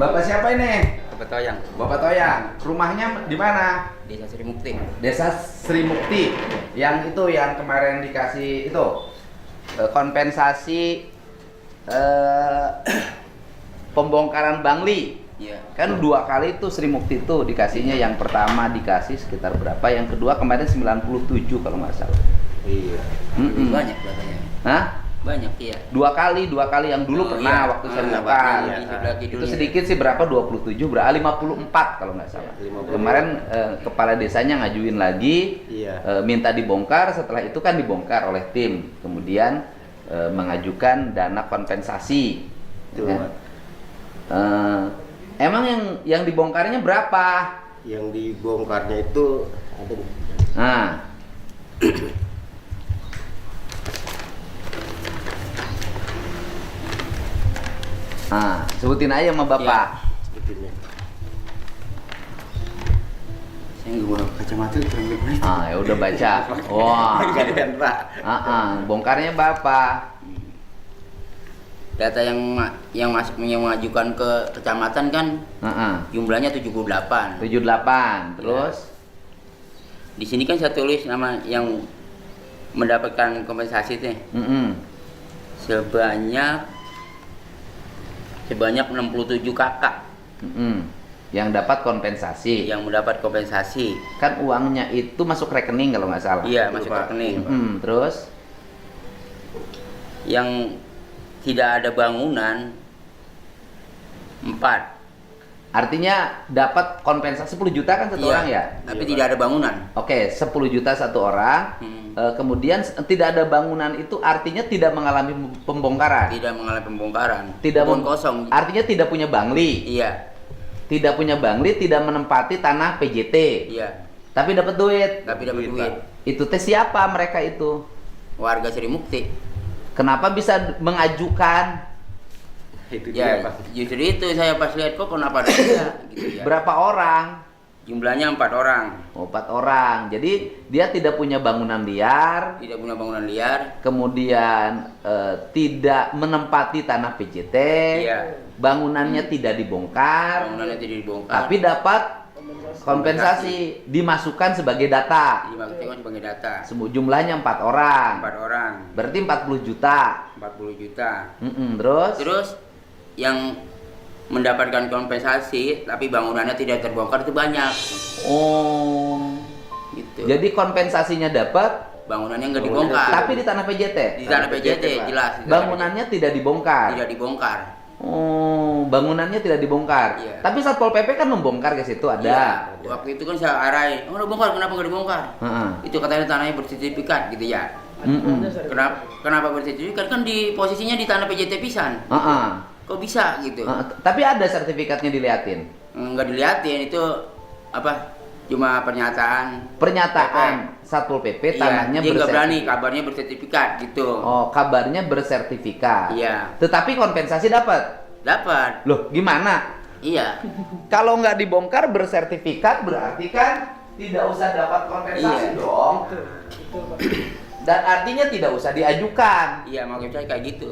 Bapak siapa ini? Bapak Toyang, Bapak Toyang. Rumahnya di mana? Desa Sri Mukti. Desa Sri Mukti. Yang itu yang kemarin dikasih itu kompensasi pembongkaran Bangli. Iya. Kan 2 kali itu Sri Mukti itu dikasihnya. Yang pertama dikasih sekitar berapa? Yang kedua kemarin 97 kalau nggak salah. Iya. Banyak katanya. Hah? Banyak iya. 2 kali yang dulu pernah iya. waktu saya Iya, buka. iya, di sebelah Itu kidulnya. sedikit sih berapa? 27 berapa? 54 kalau nggak salah. 54. Kemarin kepala desanya ngajuin lagi, Iya. minta dibongkar. Setelah itu kan dibongkar oleh tim, kemudian mengajukan dana kompensasi. Betul, Ya. Pak. Emang yang dibongkarnya berapa? Yang dibongkarnya itu ada nih. Nah, sebutin aja sama bapak. Sebetulnya. Saya nggak bawa kacamata kurang lebih. Ya udah baca. Wah. Kalian, Pak. Bongkarnya berapa? Data yang mengajukan ke kecamatan kan jumlahnya 78. 78. Terus Di sini kan saya tulis nama yang mendapatkan kompensasi itu sebanyak 67 kakak yang dapat kompensasi. yang mendapat kompensasi. Kan uangnya itu masuk rekening kalau nggak salah. Iya, Betul, masuk Pak. rekening. Terus Yang tidak ada bangunan 4. artinya dapat kompensasi 10 juta kan satu Iya, orang ya? tapi Iya, tidak ada bangunan. Oke, 10 juta satu orang. Kemudian tidak ada bangunan itu artinya tidak mengalami pembongkaran. Tidak mengalami pembongkaran. Tidak Kebun mem- kosong. Artinya tidak punya bangli. Iya, Tidak punya bangli, tidak menempati tanah PJT. iya. Tapi dapat duit. Tapi dapat Duit, duit. Itu teh siapa mereka itu? Warga Sri Mukti. Kenapa bisa mengajukan? Itu Ya, dia, Pak. justru itu saya pas lihat kok kenapa ada dia gitu ya. Berapa orang? Jumlahnya 4 orang. 4 orang. Jadi dia tidak punya bangunan liar, Tidak punya bangunan liar. kemudian tidak menempati tanah PJT, Iya. bangunannya tidak dibongkar, Bangunannya tidak dibongkar. tapi dapat kompensasi dimasukkan sebagai data. dimaksudkan sebagai data. Jumlahnya 4 orang. 4 orang. Berarti 40 juta. 40 juta. Terus? Terus yang mendapatkan kompensasi tapi bangunannya tidak terbongkar itu banyak Oh. gitu. Jadi kompensasinya dapat, bangunannya nggak Bangunannya dibongkar. tapi di tanah PJT. Di tanah PJT Pak. jelas. di tanah Bangunannya tidak PJT. dibongkar. tidak dibongkar. Oh, bangunannya tidak dibongkar. Iya. Tapi Satpol PP kan membongkar ke situ ada. Iya. Waktu itu kan saya arahin, udah bongkar, kenapa nggak dibongkar? Heeh. Itu katanya tanahnya bersertifikat gitu ya. Kenapa bersertifikat kan di posisinya di tanah PJT pisan. Heeh. Kok bisa gitu? Tapi ada sertifikatnya diliatin. Nggak diliatin itu apa? Cuma pernyataan. Pernyataan Satpol PP tanahnya dia nggak berani, bersertifikat. kabarnya bersertifikat gitu. Oh, kabarnya bersertifikat. Iya. Tetapi kompensasi dapat. Dapat. Loh, gimana? Iya. Kalau nggak dibongkar bersertifikat berarti kan tidak usah dapat kompensasi Iya. dong. Dan artinya tidak usah diajukan. Iya, maksud saya kayak gitu.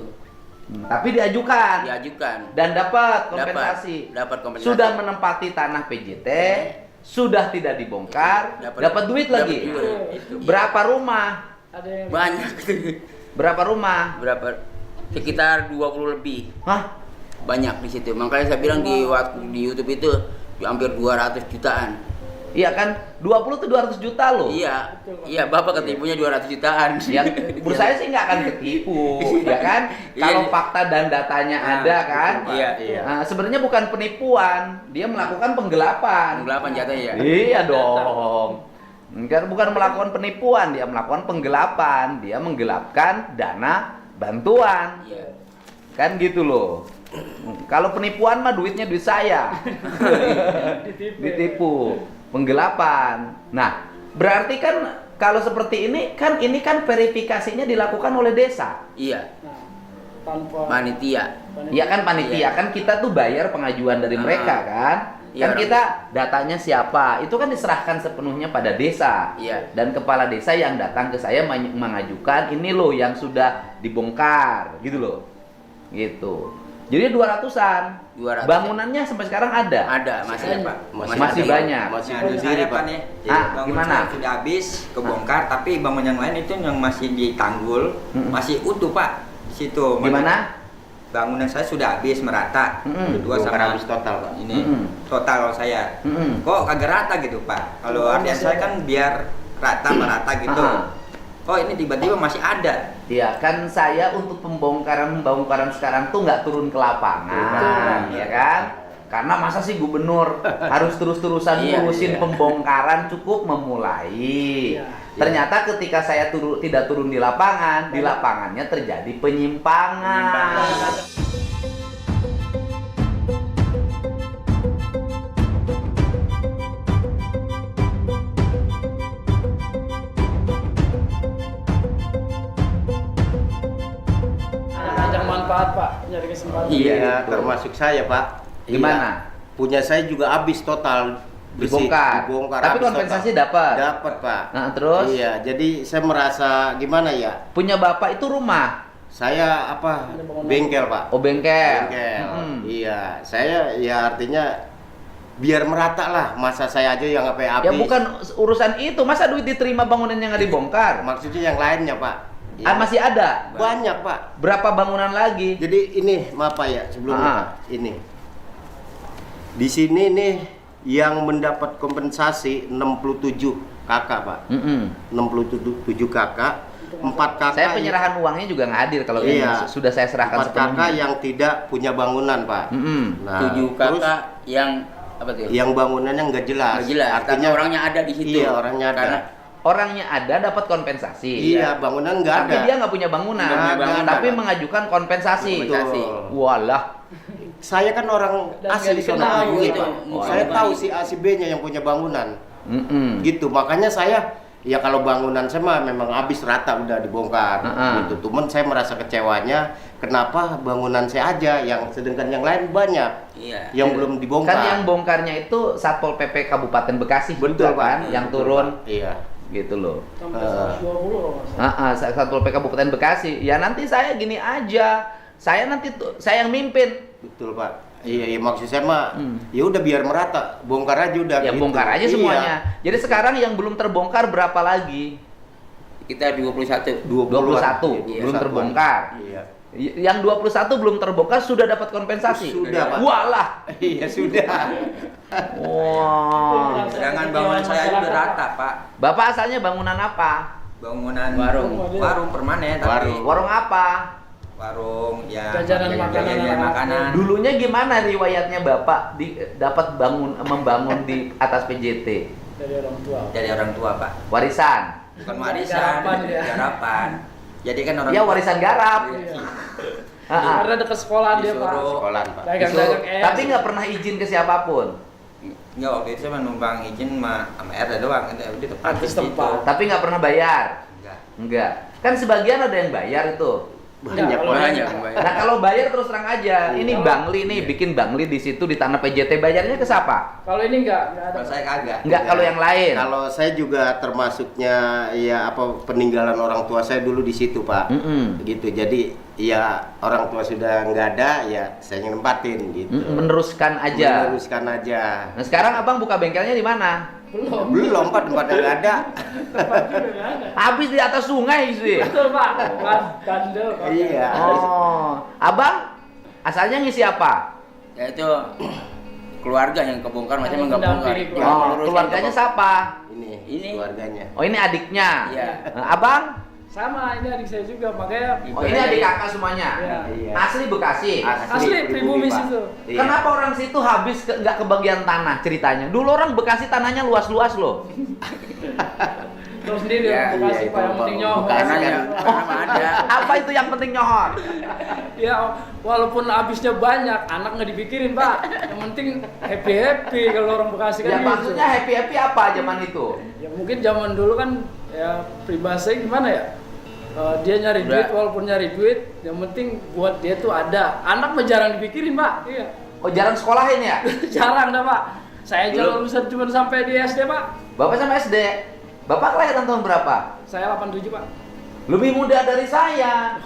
Tapi diajukan. Diajukan. Dan dapat kompensasi. Dapat kompensasi. Sudah menempati tanah PJT, sudah tidak dibongkar, dapat duit lagi. duit. Berapa rumah? Banyak. Berapa rumah? Berapa? Sekitar 20 lebih. Hah? Banyak di situ. Makanya saya bilang di YouTube itu hampir 200 jutaan. Iya kan? 20 tuh 200 juta loh. Iya. Iya, Bapak ketipunya 200 jutaan. Ya, menurut saya sih nggak akan ketipu, ya kan? Kalau Iya. fakta dan datanya ada kan? Iya. Nah, sebenarnya bukan penipuan, dia melakukan penggelapan. Penggelapan jatuhnya ya. Iya dong. Bukan melakukan penipuan, dia melakukan penggelapan. Dia menggelapkan dana bantuan. Iya. Kan gitu loh. Kalau penipuan mah duitnya duit saya. Ditipu. Penggelapan. Nah, berarti kan kalau seperti ini kan verifikasinya dilakukan oleh desa. Iya. Tanpa Panitia. Iya kan panitia, Iya. kan kita tuh bayar pengajuan dari mereka kan. Iya, Kan orang- kita datanya siapa, itu kan diserahkan sepenuhnya pada desa. Iya. Dan kepala desa yang datang ke saya mengajukan ini loh yang sudah dibongkar, gitu loh. Gitu. Jadi 200-an. 200. Bangunannya sampai sekarang ada? Ada, masih ya, Pak. Masih ada. banyak. Masih Nah, berdiri saya Pak. Pak nih, Ah, bangun gimana? saya sudah habis kebongkar, tapi bangun yang lain itu yang masih ditanggul, masih utuh Pak. Di situ. Gimana? Bangunan saya sudah habis merata, berdua Bongkar sama habis total Pak. ini total kalau saya. Kok kagak rata gitu Pak? Kalau artian saya kan biar rata merata gitu. Kok ini tiba-tiba masih ada? Iya, kan saya untuk pembongkaran sekarang tuh nggak turun ke lapangan, ya kan? Karena masa sih gubernur harus terus-terusan Iya, ngurusin iya. pembongkaran, cukup memulai. Ternyata ketika saya tidak turun di lapangannya terjadi penyimpangan. Ajang manfaat Pak, nyari kesempatan. Iya, termasuk saya Pak. Gimana? Iya. Punya saya juga habis total. Bersih, Dibongkar. Tapi habis kompensasi total. dapat. Dapat Pak. Nah, terus? Iya, jadi saya merasa gimana ya? Punya bapak itu rumah, Saya bengkel Pak. oh bengkel. Bengkel. Mm-mm. Iya, saya ya artinya biar merata lah, masa saya aja yang habis. Ya bukan urusan itu, masa duit diterima bangunannya nggak dibongkar? Maksudnya yang lainnya Pak. Ah, masih ada? Banyak Pak. Berapa bangunan lagi? Jadi ini maaf Pak ya sebelumnya Pak. Ini di sini nih yang mendapat kompensasi 67 kakak Pak. 67 kakak, 4 kakak. Saya penyerahan uangnya juga nggak hadir kalau ini Iya. sudah saya serahkan 4 kakak sepenuhnya. yang tidak punya bangunan Pak. Nah, 7 terus kakak yang apa tuh? yang bangunannya nggak jelas. Nggak jelas. Artinya orangnya ada di situ. Iya, orangnya ada. Karena Orangnya ada dapat kompensasi. Iya, bangunan nggak Tapi ada. dia nggak punya bangunan, Nggak punya bangunan, tapi Pak. mengajukan kompensasi. Kompensasi. Walah. Saya kan orang Dan asli nggak sono dikenal ini, gitu. Pak. Oh, Saya iya. tahu si A si B-nya yang punya bangunan. Mm-mm. Gitu, makanya saya ya kalau bangunan saya mah memang habis rata udah dibongkar gitu. Cuman saya merasa kecewanya kenapa bangunan saya aja yang sedangkan yang lain banyak iya. yang belum dibongkar. Kan yang bongkarnya itu Satpol PP Kabupaten Bekasi Betul, juga kan, Pak. yang Betul, turun Pak. Iya. gitu loh. Sampai 120 kalau nggak salah. Satpol PP Kabupaten Bekasi. Ya nanti saya gini aja, saya yang mimpin. Betul, Pak. Iya, maksud saya mah ya udah biar merata, bongkar aja udah Ya gitu. bongkar aja Iya. semuanya. Jadi sekarang yang belum terbongkar berapa lagi? Kita 21. 21 Iya, belum 21-an. terbongkar. Iya. Yang 21 belum terbongkar sudah dapat kompensasi. Sudah, Pak. Walah. Iya, sudah. Wah. Sedangkan bangunan saya juga rata Pak. Bapak asalnya bangunan apa? Bangunan Warung. permanen tapi Warung. Warung apa? warung ya Jajanan makanan jajanan ala- makanan. Dulunya gimana riwayatnya Bapak dapat membangun di atas PJT? Dari orang tua. Dari orang tua Pak. Warisan. Bukan warisan, Garapan, ya. garapan. Jadi kan orang Ya warisan garap. Iya. Ha-ha. Karena dekat sekolah dia Pak. Disuruh. Sekolahan, Pak. Dagang-dagang es. Tapi nggak pernah izin ke siapapun. Enggak, waktu itu saya menumpang izin sama RT doang. Udah tepat Artis di situ. tempat. Tapi nggak pernah bayar. Enggak. Enggak. Kan sebagian ada yang bayar itu. Banyak Kalau banyak. Nah kalau bayar terus terang aja. Ini Iya. Bangli nih bikin Bangli di situ di tanah PJT, bayarnya ke siapa? Kalau ini enggak ada. Kalau saya kagak. Enggak, kalau yang lain. Kalau saya juga termasuknya ya apa peninggalan orang tua saya dulu di situ, Pak. Gitu. Jadi ya orang tua sudah nggak ada, ya saya yang nempatin gitu. Meneruskan aja. Meneruskan aja. Nah sekarang abang buka bengkelnya di mana? Belum. Belum, Pak, tempatnya nggak ada. Tempat juga nggak ada. Habis di atas sungai sih. Betul Pak. Bandel. Pak. Iya. Oh, abang asalnya ngisi apa? Ya itu keluarga yang kebongkar macam Yang enggak bongkar. mendampingi Yang keluarga. Oh, meluruskan keluarganya kebongkar. siapa? Ini keluarganya. Oh ini adiknya. Iya. Nah, abang? Sama, ini adik saya juga, makanya Oh ini adik kakak semuanya. Iya. Iya. Asli Bekasi. asli pribumi Pak. situ. Iya. Kenapa orang situ habis nggak kebagian tanah ceritanya? Dulu orang Bekasi tanahnya luas-luas loh. Terus sendiri Ya, orang Bekasi iya, Pak, yang itu penting Pak. nyohor. Bekasi Karena kan. ada. Apa itu yang penting nyohor? Ya, walaupun habisnya banyak, anak nggak dipikirin Pak. Yang penting happy kalau orang Bekasi kan Ya gitu. maksudnya happy apa zaman itu? Ya mungkin zaman dulu kan ya peribahasanya gimana ya? Dia nyari Udah. duit, walaupun nyari duit, yang penting buat dia tuh ada. Anak mah jarang dipikirin Pak. Iya. Oh jarang sekolahin ya? Jarang dah Pak. Saya aja Belum. lulusan cuma sampai di SD Pak. Bapak sama SD. Bapak kelahiran tahun berapa? Saya 87 Pak. Lebih muda dari saya.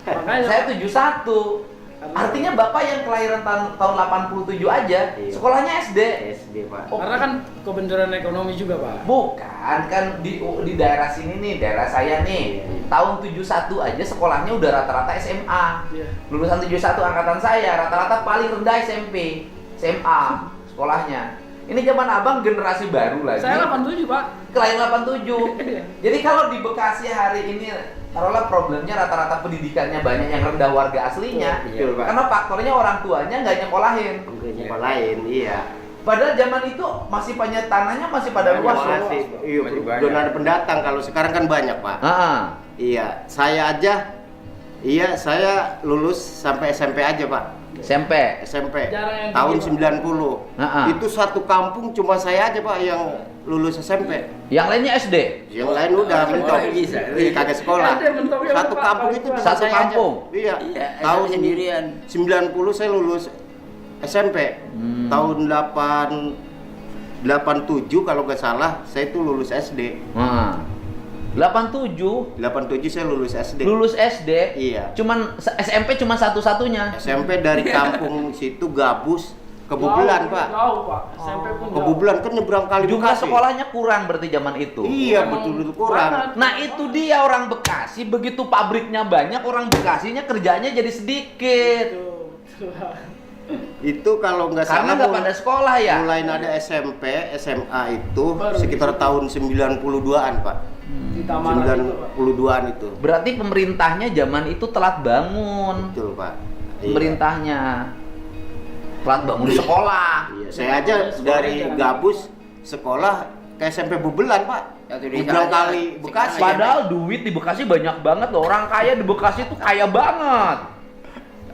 Makanya Saya 71. Artinya Bapak yang kelahiran tahun 87 aja, Iya. sekolahnya SD. SD Pak. Oh. Karena kan kebenturan ekonomi juga, Pak. Bukan, kan di daerah sini nih, daerah saya nih, tahun 71 aja sekolahnya udah rata-rata SMA. Iya. Lulusan 71 angkatan saya, rata-rata paling rendah SMP, SMA sekolahnya. Ini zaman abang generasi baru lagi. Saya 87, Pak. Kelahiran 87. Jadi kalau di Bekasi hari ini, taruhlah problemnya rata-rata pendidikannya banyak yang rendah warga aslinya. Betul, Pak. Karena faktornya orang tuanya nggak nyekolahin. Lain, iya. Padahal zaman itu masih banyak tanahnya masih pada luas. loh. Masih, iya, Masih banyak. belum ada pendatang. Kalau sekarang kan banyak Pak. Iya, saya lulus sampai SMP aja Pak. SMP. SMP Jarang yang tahun tinggi, Pak. 90. Itu satu kampung cuma saya aja Pak yang lulus SMP. Yang lainnya SD. Yang lain udah mentok. bisa. Kagak sekolah. Ada mentoknya Satu Pak, kampung Pak, itu Pak. cuma Satu saya kampung? aja. Iya. Iya, Tahun sendirian. 90 saya lulus SMP. Tahun 87 kalau nggak salah saya itu lulus SD. 87 87 saya lulus SD. lulus SD. Iya. Cuman SMP cuma satu-satunya. SMP dari kampung situ Gabus ke Bubelan, Jauh, Pak. Jauh, Pak. SMP pun Ke Bubelan kan nyebrang kali Jumlah Bekasi. sekolahnya kurang berarti zaman itu. Iya, Emang betul kurang. banget. Nah itu dia orang Bekasi, begitu pabriknya banyak, orang Bekasinya kerjanya jadi sedikit. Itu kalau nggak Karena salah nggak pada sekolah ya. mulai ada SMP, SMA itu Baru sekitar tahun 92-an, Pak. di Tamaran itu, Pak. 92-an itu. Berarti pemerintahnya zaman itu telat bangun. Betul, Pak. Iya. Pemerintahnya telat bangun sekolah. Iya, saya aja dari Gabus sekolah ke SMP Bubelan, Pak. Satu desa Nyebrang aja. kali Bekasi. Sekarang Padahal duit di Bekasi banyak banget loh. Orang kaya di Bekasi tuh kaya banget.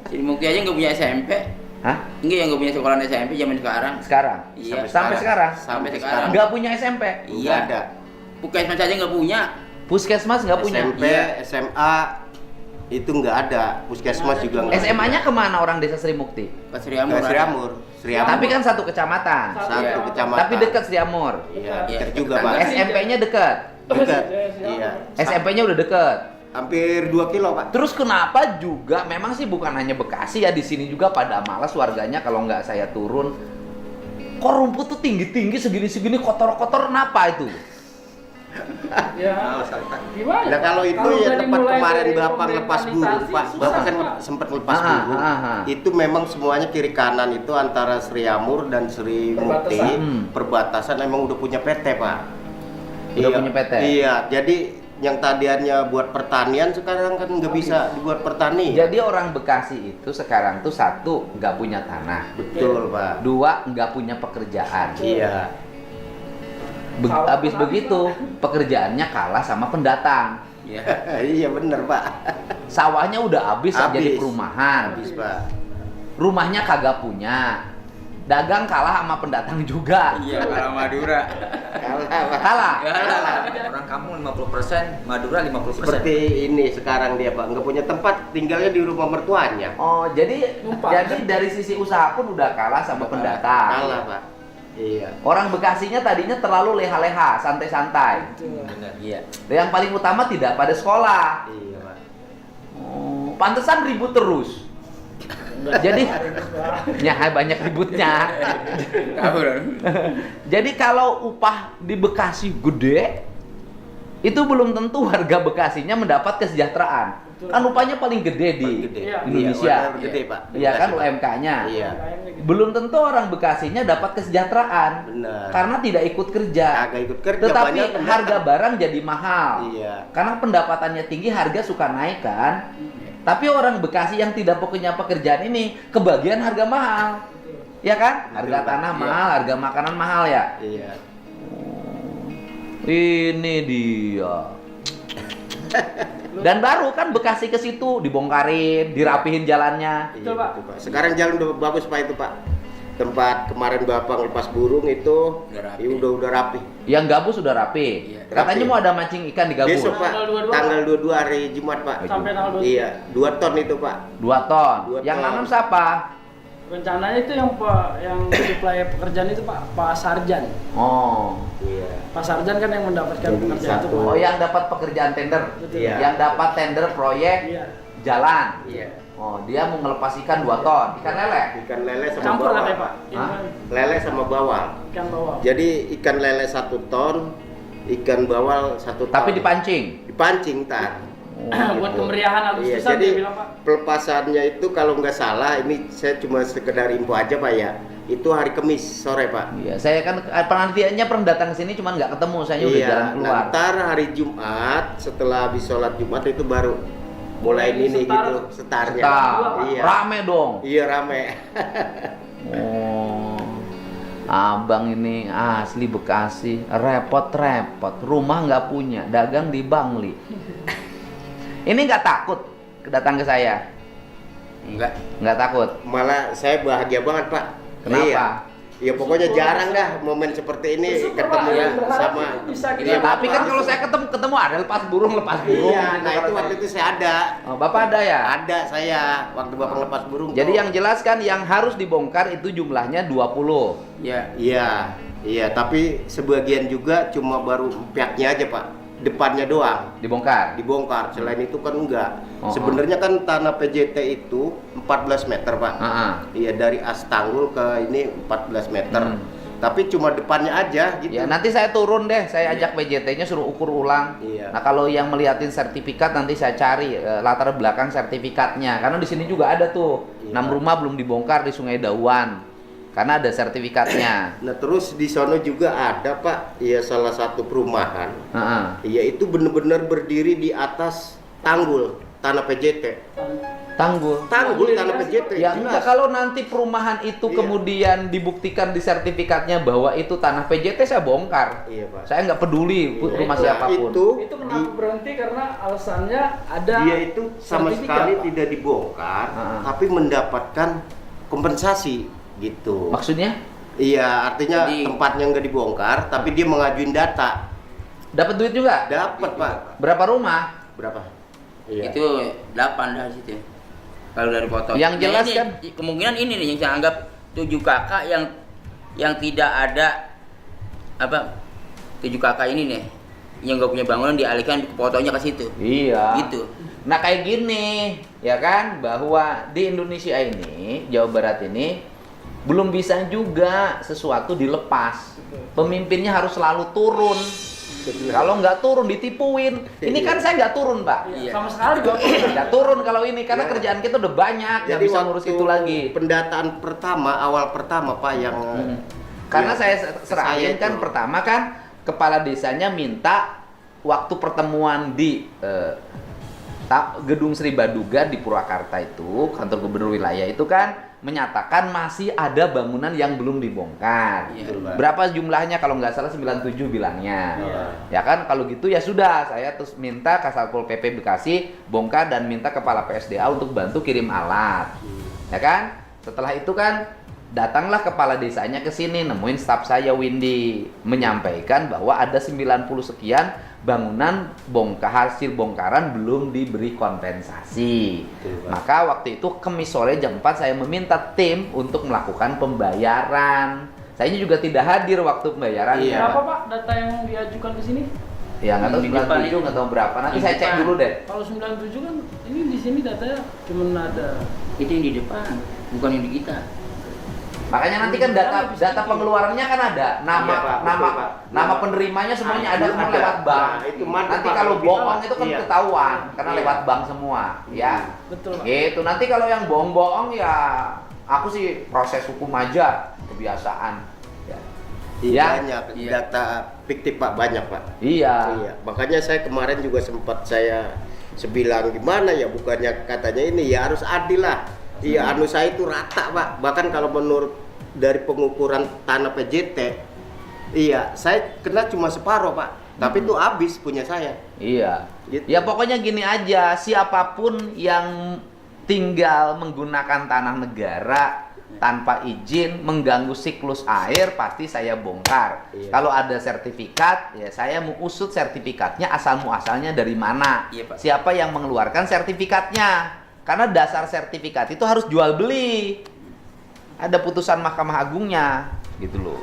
Jadi Mukti aja nggak punya SMP. Hah? Enggak yang nggak punya sekolah SMP zaman sekarang. Sekarang? Iya. Sampai sekarang? Sampai sekarang. Nggak punya SMP? Nggak Iya. ada. Puskesmas aja nggak punya. Puskesmas nggak punya? SMP, Iya. SMA itu nggak ada. Puskesmas juga nggak ada. SMA-nya kemana orang desa Sri Mukti? Ke Sri Amur. Ke Sri Amur. Sri Amur. Tapi kan satu kecamatan. satu Iya. kecamatan. Tapi dekat Sri Amur. Iya, Iya, dekat juga, tetangga. Pak. SMP-nya dekat. Dekat. Iya. Iya. SMP-nya udah dekat. Hampir 2 kilo, Pak. Terus kenapa juga memang sih bukan hanya Bekasi ya, di sini juga pada malas warganya kalau nggak saya turun. Kok rumput tuh tinggi-tinggi segini-segini kotor-kotor kenapa itu? Ya. Gimana? Nah kalau itu Kalau ya udah tempat dimulai kemarin dari Bapak lepas burung, pemerintahan Pak. susah, Bapak kan Pak. sempat lepas Ah, burung. ah, ah. Itu memang semuanya kiri kanan itu antara Sri Amur dan Sri Mukti Perbatasan. perbatasan emang udah punya PT, Pak. Udah Iya, punya PT? Iya, jadi yang tadiannya buat pertanian sekarang kan nggak bisa dibuat pertanian. Jadi orang Bekasi itu sekarang tuh satu nggak punya tanah, Betul, Pak. dua nggak punya pekerjaan. Iya. Habis begitu pekerjaannya kalah sama pendatang. Iya. Iya bener, Pak. Sawahnya udah habis jadi Habis. perumahan. Habis, Pak. Rumahnya kagak punya. Dagang kalah sama pendatang juga. Iya, kalau Madura. Kalah. Orang kampung 50%, Madura 50%. Seperti ini sekarang dia, Pak. Nggak punya tempat, tinggalnya di rumah mertuanya. Oh, jadi Numpang. dari sisi usaha pun udah kalah sama pendatang. Kalah, Pak. Iya. Orang Bekasinya tadinya terlalu leha-leha, santai-santai. Bener. Iya. Yang paling utama tidak pada sekolah. Iya, Pak. Oh, pantesan ribut terus. Jadi ya banyak ributnya. Tahu dong. Jadi kalau upah di Bekasi gede, itu belum tentu warga Bekasinya mendapat kesejahteraan. Betul. Kan upahnya paling gede di Paling gede. Iya. Indonesia. Iya, warna gede, Pak. Iya kan Bekasi, Pak. UMK-nya. Iya. Belum tentu orang Bekasinya dapat kesejahteraan. Benar. Karena tidak ikut kerja. Agak ikut kerja, Tetapi banyak pendatang. harga barang jadi mahal. Iya. Karena pendapatannya tinggi, harga suka naik kan. Tapi orang Bekasi yang tidak punya pekerjaan ini kebagian harga mahal. Ya kan? Harga Betul, Pak. tanah Iya. mahal, harga makanan mahal ya. Iya. Ini dia. Dan baru kan Bekasi ke situ dibongkarin, dirapihin jalannya. Iya, Betul, Pak. betul, Pak. Sekarang jalan udah bagus, Pak, itu, Pak. Tempat kemarin Bapak lepas burung itu Udah rapi. ya udah rapi. Yang gabus sudah rapi. Iya. Katanya Rapi. mau ada mancing ikan di gabus. Besok, Pak. Tanggal 22, Tanggal 22 hari Jumat, Pak. Sampai tanggal 22. Iya, 2 ton itu, Pak. 2 ton. 2 Yang ton. nanam siapa? Rencananya itu yang supply pekerjaan itu Pak Sarjan. Oh. Iya. Pak Sarjan kan yang mendapatkan Jadi pekerjaan itu, satu. Pak. Oh, yang dapat pekerjaan tender. Betul. Iya. Yang dapat tender proyek Iya. jalan. Iya. Oh, dia mau ngelepas ikan 2 ton, ikan lele. Ikan lele sama Campur bawal. katanya Pak. Hah? Lele sama bawal. Ikan bawal. Jadi ikan lele 1 ton, ikan bawal 1 ton. Tapi dipancing. Dipancing tar. Buat kemeriahan Iya, Agustusan jadi dia bilang Pak. pelepasannya itu kalau nggak salah, ini saya cuma sekedar info aja Pak ya. Itu hari Kamis sore Pak. Iya, saya kan penantiannya pernah datang ke sini cuman nggak ketemu, saya udah jalan Iya, keluar. ntar hari Jumat setelah habis sholat Jumat itu baru mulai Mulai ini setar. gitu setarnya. Iya. Rame dong. Iya rame. Oh, abang ini asli Bekasi, repot-repot, rumah nggak punya, dagang di Bangli. Ini nggak takut datang ke saya? Enggak. Nggak takut. Malah saya bahagia banget Pak. Kenapa? Iya. Ya pokoknya jarang dah momen seperti ini Bersyukur, ketemu Pak, ya berharap sama. itu bisa kita Iya, Tapi kan Bapak. kalau saya ketemu ada lepas burung. Iya, gitu nah itu kata waktu saya. itu saya ada. Oh, Bapak ada ya? Ada saya waktu Bapak lepas burung. Jadi tuh. yang jelas kan yang harus dibongkar itu jumlahnya 20. Ya. Iya, tapi sebagian juga cuma baru pihaknya aja Pak. Depannya doang Dibongkar. dibongkar. Selain itu kan enggak. Oh, Sebenarnya kan tanah PJT itu 14 meter Pak. Heeh. Iya dari as tanggul ke ini 14 meter. Hmm. Tapi cuma depannya aja gitu. Ya nanti saya turun deh, saya ajak PJT-nya suruh ukur ulang. Iya. Nah kalau yang melihatin sertifikat nanti saya cari latar belakang sertifikatnya, karena di sini juga ada tuh Iya. 6 rumah belum dibongkar di Sungai Dauan, karena ada sertifikatnya. Nah terus di sono juga ada Pak, ya salah satu perumahan. Heeh. Iya itu benar-benar berdiri di atas tanggul tanah PJT. Tanggul. Tanggul tanah PJT. Ya jelas. enggak, kalau nanti perumahan itu Iya. kemudian dibuktikan di sertifikatnya bahwa itu tanah PJT, saya bongkar. Iya Pak. Saya nggak peduli Iya, rumah nah, siapapun. Itu kenapa berhenti karena alasannya ada dia itu sama sertifikat, sekali Pak. tidak dibongkar, Ah. tapi mendapatkan kompensasi gitu. Maksudnya Iya, artinya Jadi- tempatnya nggak dibongkar, tapi dia mengajuin data. dapat duit juga? Dapat Pak. Berapa rumah? Berapa? Iya. Itu 8 dari situ. Kalau dari foto. Yang jelas ini, kan? kemungkinan ini nih yang saya anggap 7 kakak yang tidak ada apa 7 kakak ini nih yang nggak punya bangunan dialihkan fotonya ke situ. Iya. Gitu. Nah kayak gini, ya kan, bahwa di Indonesia ini, Jawa Barat ini, belum bisa juga sesuatu dilepas. Pemimpinnya harus selalu turun. Kalau nggak turun ditipuin. Ini kan saya nggak turun, Pak. Iya, Iya. sama sekali Pak. Nggak turun kalau ini, karena Ya. kerjaan kita udah banyak, nggak bisa ngurus waktu itu lagi. pendataan pertama, awal pertama Pak yang Karena ya, saya serahin saya kan itu. pertama kan kepala desanya minta waktu pertemuan di Gedung Sri Baduga di Purwakarta itu, kantor gubernur wilayah itu kan menyatakan masih ada bangunan yang belum dibongkar. Iya. Betul, Pak. Berapa jumlahnya kalau nggak salah 97 bilangnya. Iya. Ya kan kalau gitu ya sudah, saya terus minta Kasatpol PP Bekasi bongkar dan minta kepala PSDA untuk bantu kirim alat. Ya kan? Setelah itu kan datanglah kepala desanya ke sini nemuin staf saya Windy menyampaikan bahwa ada 90 sekian bangunan hasil bongkaran belum diberi kompensasi. Betul, Pak. Maka waktu itu Kamis sore jam 4 saya meminta tim untuk melakukan pembayaran. Saya juga tidak hadir waktu pembayaran. Iya. Berapa Pak data yang diajukan ke sini? Ya nggak tahu Di depan 97 ini. nggak tahu berapa. Nanti Di saya cek depan. dulu deh. Kalau 97 kan ini di sini datanya cuma ada. Itu yang di depan, bukan yang di kita. Makanya nanti kan data pengeluarannya kan ada, nama Iya, Pak, nama betul, Pak. nama penerimanya semuanya ada semua Ada. lewat bank. Nah, itu mantap, Nanti Pak, kalau kalau bohong gitu. itu kan Iya. ketahuan karena Iya. lewat bank semua, ya. Betul Pak. Gitu. Nanti kalau yang bohong-bohong ya aku sih proses hukum aja, kebiasaan. Ya. Iya, Ya. banyak Iya. data fiktif Pak, banyak Pak. Iya. Iya, makanya saya kemarin juga sempat saya sebilang gimana ya, bukannya katanya ini ya harus adil lah. Iya, anu saya itu rata Pak. Bahkan kalau menurut dari pengukuran tanah PJT, iya saya kena cuma separuh Pak. Tapi itu habis punya saya. Iya. Gitu. Ya pokoknya gini aja, siapapun yang tinggal menggunakan tanah negara tanpa izin mengganggu siklus air pasti saya bongkar. Iya. Kalau ada sertifikat, ya saya mau usut sertifikatnya asal muasalnya dari mana. Iya, Pak. Siapa yang mengeluarkan sertifikatnya? Karena dasar sertifikat itu harus jual beli. Ada putusan Mahkamah Agungnya, gitu loh.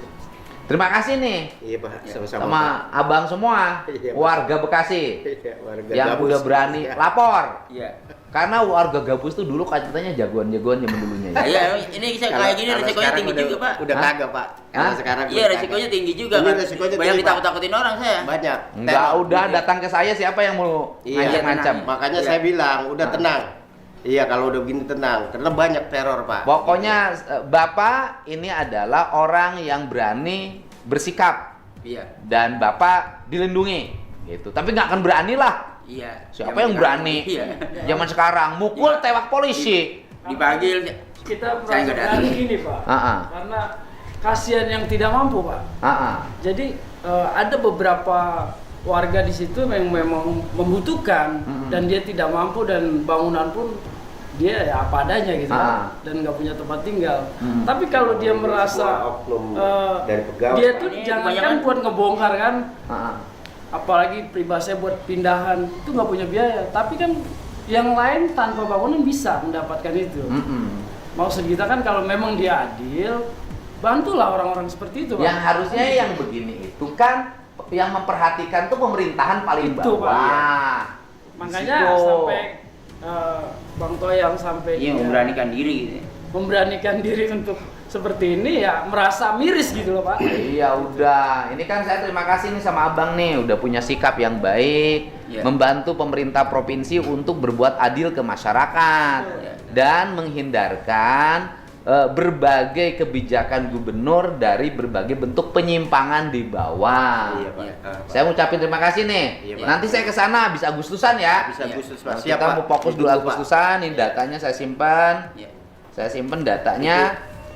Terima kasih nih Iya Pak, sama-sama. sama abang semua, Iya, Pak. warga Bekasi Iya, warga yang Gabus. udah berani Iya. lapor Iya. Karena warga Gabus tuh dulu katanya jagoan-jagoan zaman dulunya ya. Iya, ini bisa kayak gini resikonya sekarang tinggi juga, Pak. Udah Hah? kagak, Pak. Kalau Hah? sekarang Iya, resikonya tinggi juga Ini kan. resikonya Banyak tinggi, Pak. ditakut-takutin orang saya. banyak. Enggak, Teror. udah datang ke saya siapa yang mau Iya, ngancam-ngancam. Makanya Iya. saya bilang udah Nah. tenang. Iya, kalau udah begini tenang. Karena banyak teror, Pak. Pokoknya Bapak ini adalah orang yang berani bersikap Iya. dan Bapak dilindungi gitu. Tapi nggak akan berani lah. Iya. Siapa yang berani? Iya. Zaman sekarang mukul Iya. tewak polisi. Dipanggil. Kita Saya nggak merasa datang. gini Pak, Ah. karena kasihan yang tidak mampu Pak. Jadi ada beberapa warga di situ yang memang membutuhkan dan dia tidak mampu dan bangunan pun dia ya apa adanya gitu kan, dan nggak punya tempat tinggal. Tapi kalau dia merasa Oknum dari pegawai. dia tuh Ini jangan kan kebanyakan- buat ngebongkar kan, apalagi peribahasa buat pindahan itu nggak punya biaya. Tapi kan yang lain tanpa bangunan bisa mendapatkan itu. Maksud kita kan kalau memang dia adil, bantulah orang-orang seperti itu Pak. Yang harusnya yang begini itu kan yang memperhatikan tuh pemerintahan paling Itu, Pak. bawah. Makanya Di situ. sampai Bang Toyang sampai Iya, dia memberanikan diri gitu. memberanikan diri untuk seperti ini ya merasa miris gitu loh Pak. Iya udah, ini kan saya terima kasih nih sama abang nih udah punya sikap yang baik, Iya. membantu pemerintah provinsi untuk berbuat adil ke masyarakat Iya. dan menghindarkan berbagai kebijakan gubernur dari berbagai bentuk penyimpangan di bawah. Iya, Pak. Iya. Saya ngucapin terima kasih nih. Iya, Pak. Nanti saya ke sana habis Agustusan ya. Bisa Iya. Agustus, Pak. Nah, Siap, kita Pak. mau fokus dulu Ditunggu, Pak. Agustusan, ini datanya saya simpan. Iya. Saya simpan datanya.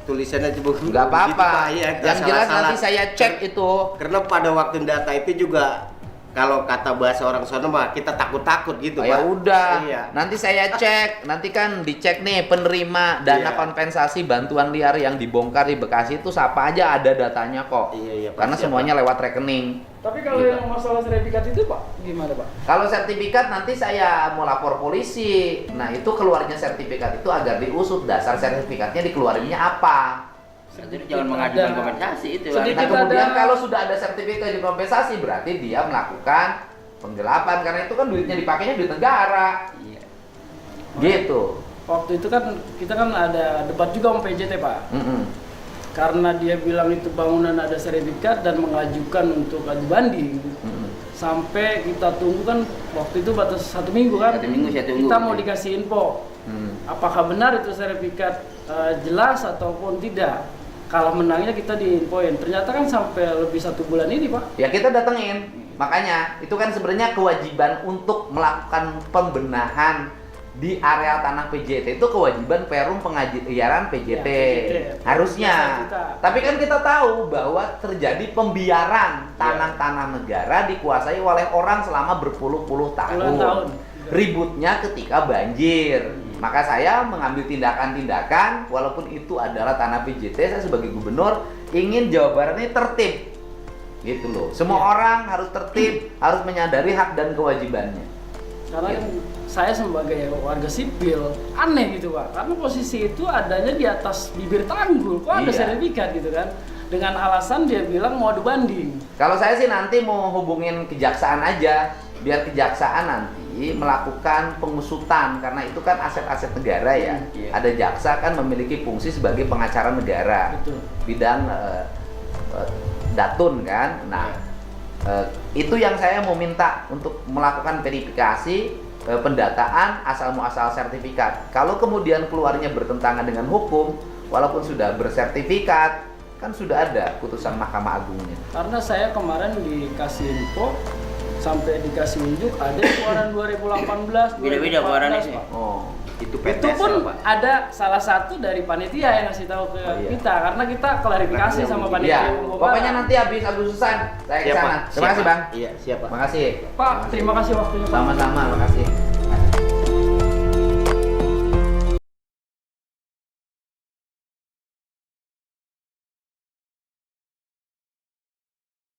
Tulisannya coba Nggak apa-apa. Iya, Yang jelas nanti saya cek itu. Karena pada waktu data itu juga kalau kata bahasa orang sono mah kita takut-takut gitu, Ya Pak. udah, Iya. nanti saya cek, nanti kan dicek nih penerima dana Iya. kompensasi bantuan liar yang dibongkar di Bekasi itu siapa aja ada datanya kok. Iya, iya, Pak. Karena Siap, semuanya lewat rekening. Tapi kalau Gitu. yang masalah sertifikat itu Pak, gimana Pak? Kalau sertifikat nanti saya mau lapor polisi. Nah itu keluarnya sertifikat itu agar diusut dasar sertifikatnya dikeluarinnya apa. Jadi jangan mengajukan kompensasi itu. Sedikit Nah kemudian ada- kalau sudah ada sertifikat di kompensasi berarti dia melakukan penggelapan karena itu kan duitnya dipakainya duit negara. Iya. Gitu. Waktu itu kan kita kan ada debat juga sama PJT Pak. Karena dia bilang itu bangunan ada sertifikat dan mengajukan untuk aju banding. Sampai kita tunggu kan waktu itu batas 1 minggu kan. 1 minggu saya tunggu. Kita mau dikasih info. Apakah benar itu sertifikat jelas ataupun tidak? Kalau menangnya kita diinfoin. Ternyata kan sampai lebih 1 bulan ini Pak. Ya kita datengin. Makanya itu kan sebenarnya kewajiban untuk melakukan pembenahan di area tanah PJT itu kewajiban Perum Pengajian PJT. Ya, PJT. Harusnya. Biasa kita. Tapi kan kita tahu bahwa terjadi pembiaran tanah-tanah negara dikuasai oleh orang selama berpuluh-puluh tahun. Puluhan tahun. Ributnya ketika banjir. Maka saya mengambil tindakan-tindakan walaupun itu adalah tanah PJT, saya sebagai gubernur ingin Jawa Barat ini tertib. Gitu loh. Semua orang harus tertib, harus menyadari hak dan kewajibannya. Karena Iya. kan saya sebagai warga sipil aneh gitu Pak. Karena posisi itu adanya di atas bibir tanggul. Kok ada Iya. sertifikat gitu kan? Dengan alasan dia bilang mau adu banding. Kalau saya sih nanti mau hubungin kejaksaan aja, biar kejaksaan nanti melakukan pengusutan karena itu kan aset-aset negara ya. Iya. Ada jaksa kan memiliki fungsi sebagai pengacara negara. Betul. Bidang datun kan. Nah, itu yang saya mau minta untuk melakukan verifikasi pendataan asal muasal sertifikat. Kalau kemudian keluarnya bertentangan dengan hukum, walaupun sudah bersertifikat, kan sudah ada putusan Mahkamah Agungnya. Karena saya kemarin dikasih info sampai dikasih unjuk ada keluaran 2018, Beda-beda 2014, keluarannya sih. Pak. Oh, Itu Itu PTS pun ya, Pak. ada salah satu dari panitia yang ngasih tahu ke Oh, iya. kita karena kita klarifikasi sama panitia. iya. Pembubaran. Pokoknya nanti habis Agustusan saya ke Siap, sana. Pak. Terima kasih, Siap, Bang. Iya, siap, Pak. Makasih. Pak, terima kasih waktunya Pak. Sama-sama, makasih.